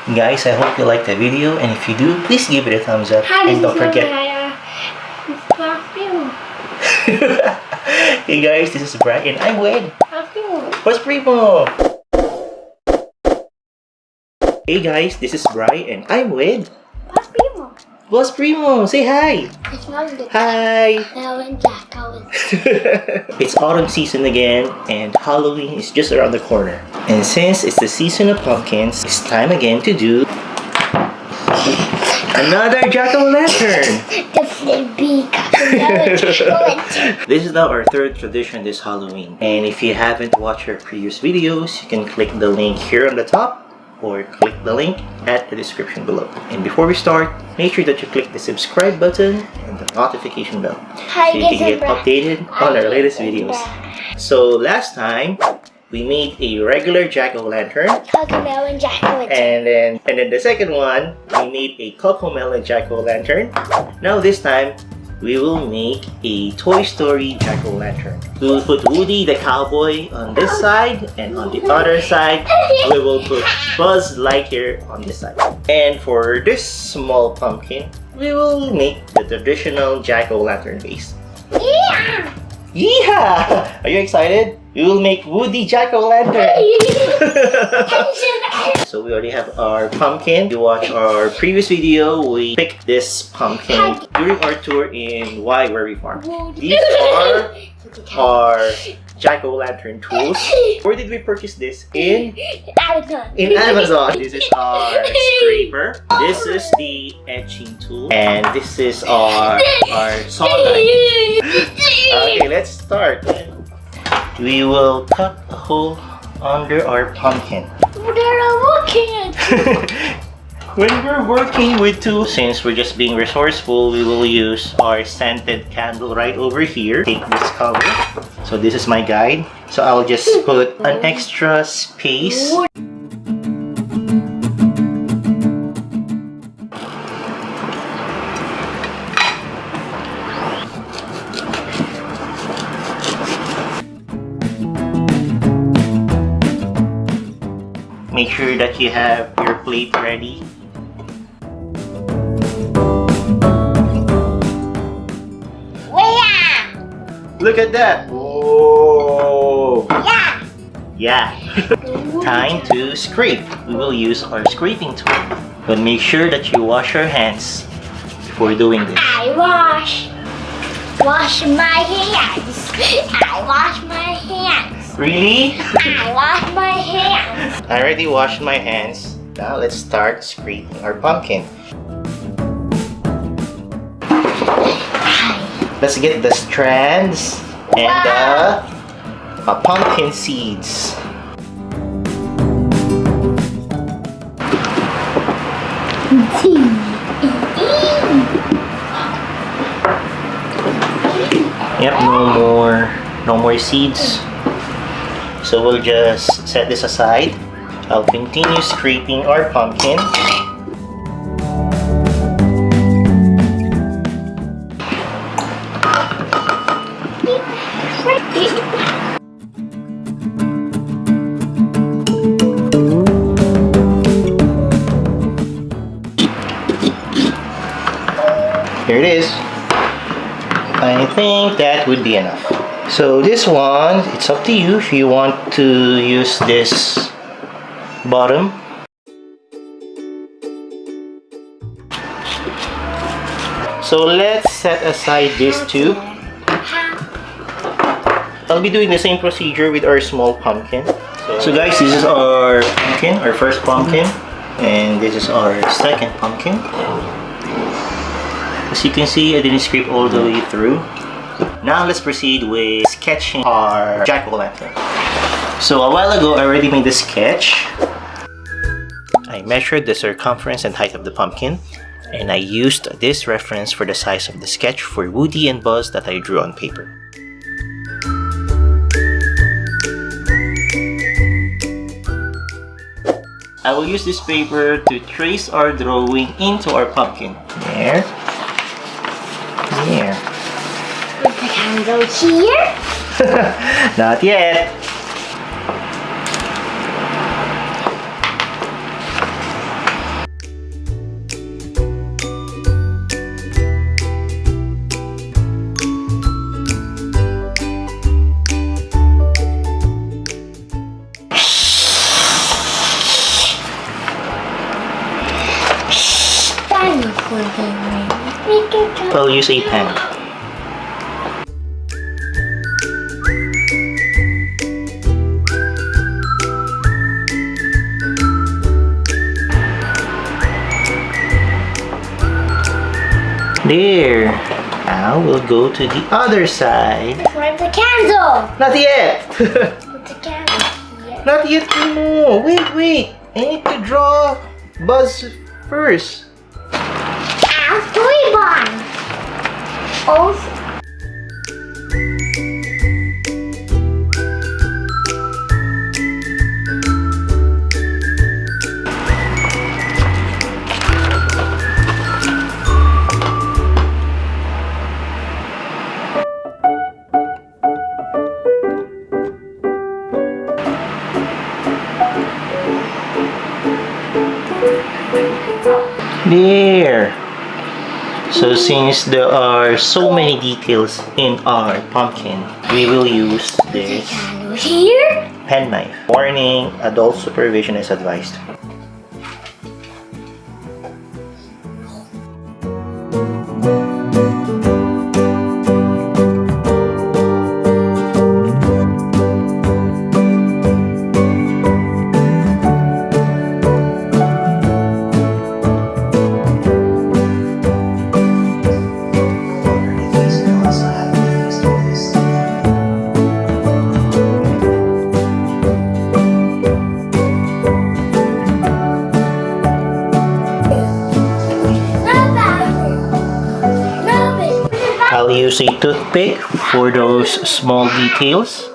Guys, I hope you liked the video, and if you do, please give it a thumbs up. And don't forget. Hey guys, this is Brian and I'm with What's Primo? Hey guys, this is Brian and I'm with What's Primo? Say hi! Hi! It's autumn season again, and Halloween is just around the corner. And since it's the season of pumpkins, it's time again to do another jack-o'-lantern! This is now our third tradition this Halloween. And if you haven't watched our previous videos, you can click the link here on the top or click the link at the description below. And before we start, make sure that you click the subscribe button and the notification bell so you can get updated on our latest videos. So last time, we made a regular jack-o'-lantern. Cocomelon jack-o'-lantern. And then the second one, we made a Cocomelon jack-o'-lantern. Now this time, we will make a Toy Story jack-o'-lantern. We will put Woody the cowboy on this side, and on the other side, we will put Buzz Lightyear on this side. And for this small pumpkin, we will make the traditional jack-o'-lantern base. Yeah! Yeah! Are you excited? We will make Woody jack-o'-lantern. So we already have our pumpkin. If you watch our previous video, we picked this pumpkin during our tour in Wasabi Farm. These are our jack-o'-lantern tools. Where did we purchase this? In Amazon. This is our scraper. This is the etching tool. And this is our saw knife. Okay, let's start. We will cut a hole under our pumpkin. When we're working with tools, since we're just being resourceful, we will use our scented candle right over here. Take this color. So this is my guide. So I'll just put an extra space. Make sure that you have your plate ready. Look at that! Whoa! Yeah! Time to scrape. We will use our scraping tool. But make sure that you wash your hands before doing this. I wash my hands. I wash my hands. Really? I wash my hands. I already washed my hands. Now let's start scraping our pumpkin. Let's get the strands and the pumpkin seeds. Yep, no more seeds. So we'll just set this aside. I'll continue scraping our pumpkin. Here it is. I think that would be enough. So this one, it's up to you if you want to use this bottom. So let's set aside these two. I'll be doing the same procedure with our small pumpkin. So guys, this is our pumpkin, our first pumpkin. And this is our second pumpkin. As you can see, I didn't scrape all the way through. Now let's proceed with sketching our jack-o'-lantern. So a while ago, I already made the sketch. I measured the circumference and height of the pumpkin, and I used this reference for the size of the sketch for Woody and Buzz that I drew on paper. I will use this paper to trace our drawing into our pumpkin. There. There. Put the candle here? Not yet. I'll use a pen. There. Now we'll go to the other side. Where's the candle? Not yet. Where's the candle? Here. Not yet, Timo. Wait. I need to draw Buzz first. Toy barn. Oh. There. So since there are so many details in our pumpkin, we will use this Here. penknife. Warning, adult supervision is advised. I'll use a toothpick for those small details.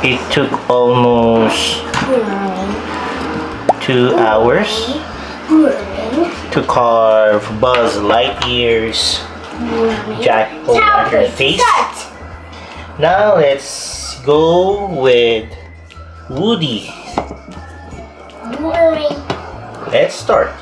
It took almost 2 hours to carve Buzz Lightyear's jack-o'-lantern face. Now let's go with Woody. Let's start.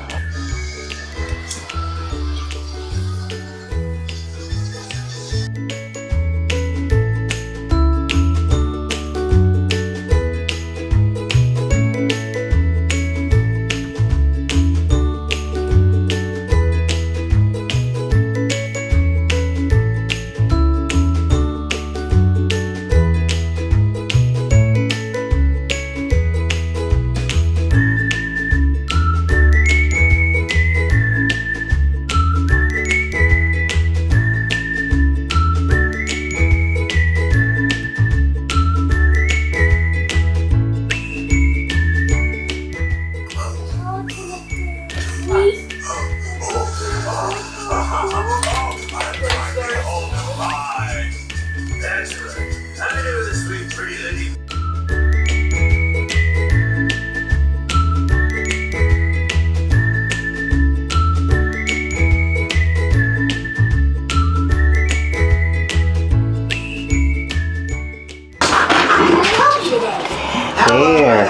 There.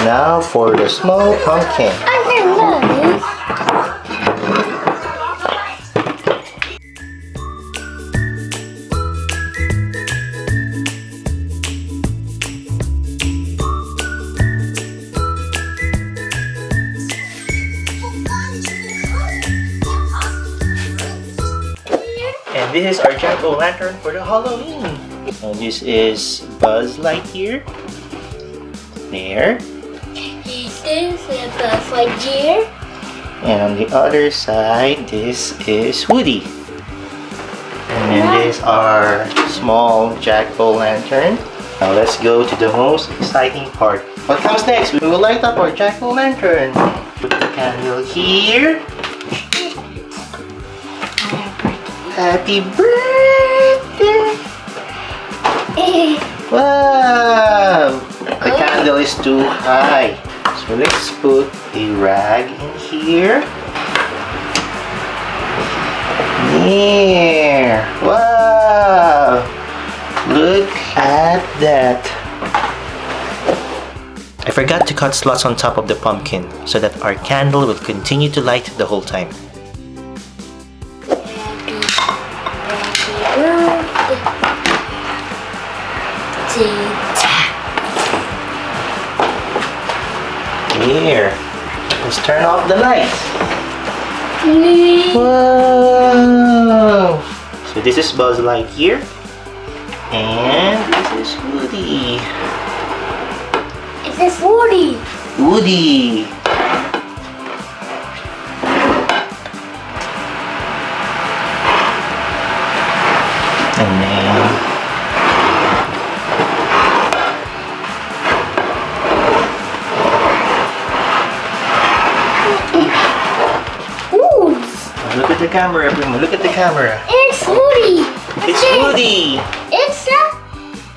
Now for the small pumpkin. this is our jack-o'-lantern for the Halloween. And this is Buzz Lightyear. There. This is Buzz Lightyear. And on the other side, this is Woody. And then this is our small jack-o'-lantern. Now let's go to the most exciting part. What comes next? We will light up our jack-o'-lantern. Put the candle here. Happy birthday! Wow! The candle is too high. So let's put a rag in here. There! Wow! Look at that! I forgot to cut slots on top of the pumpkin so that our candle will continue to light the whole time. Here, let's turn off the lights. Wow! So this is Buzz Lightyear, and this is Woody. Is this Woody? Woody. And then look at the camera, everyone. Look at the camera. It's Woody. It's Woody.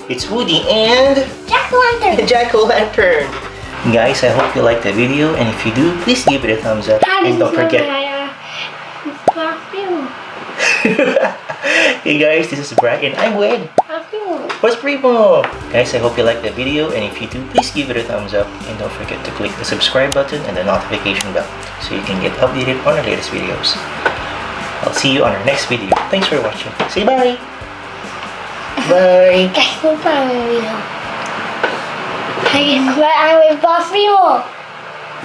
It's Woody and Jack-o'-lantern. Jack-o'-lantern. Guys, I hope you liked the video, and if you do, please give it a thumbs up. And don't forget. Hey guys, this is Brian and I'm Wade. What's Primo? Guys, I hope you liked the video, and if you do, please give it a thumbs up. And don't forget to click the subscribe button and the notification bell so you can get updated on our latest videos. I'll see you on our next video. Thanks for watching. Say bye. Bye. Guys, goodbye, video. I'm with Boss Primo.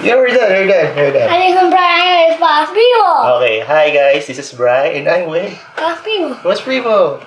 Yeah, we're done. We're done. I'm with Boss Primo. Okay, hi guys. This is Brian and I'm with Boss Primo. What's Primo?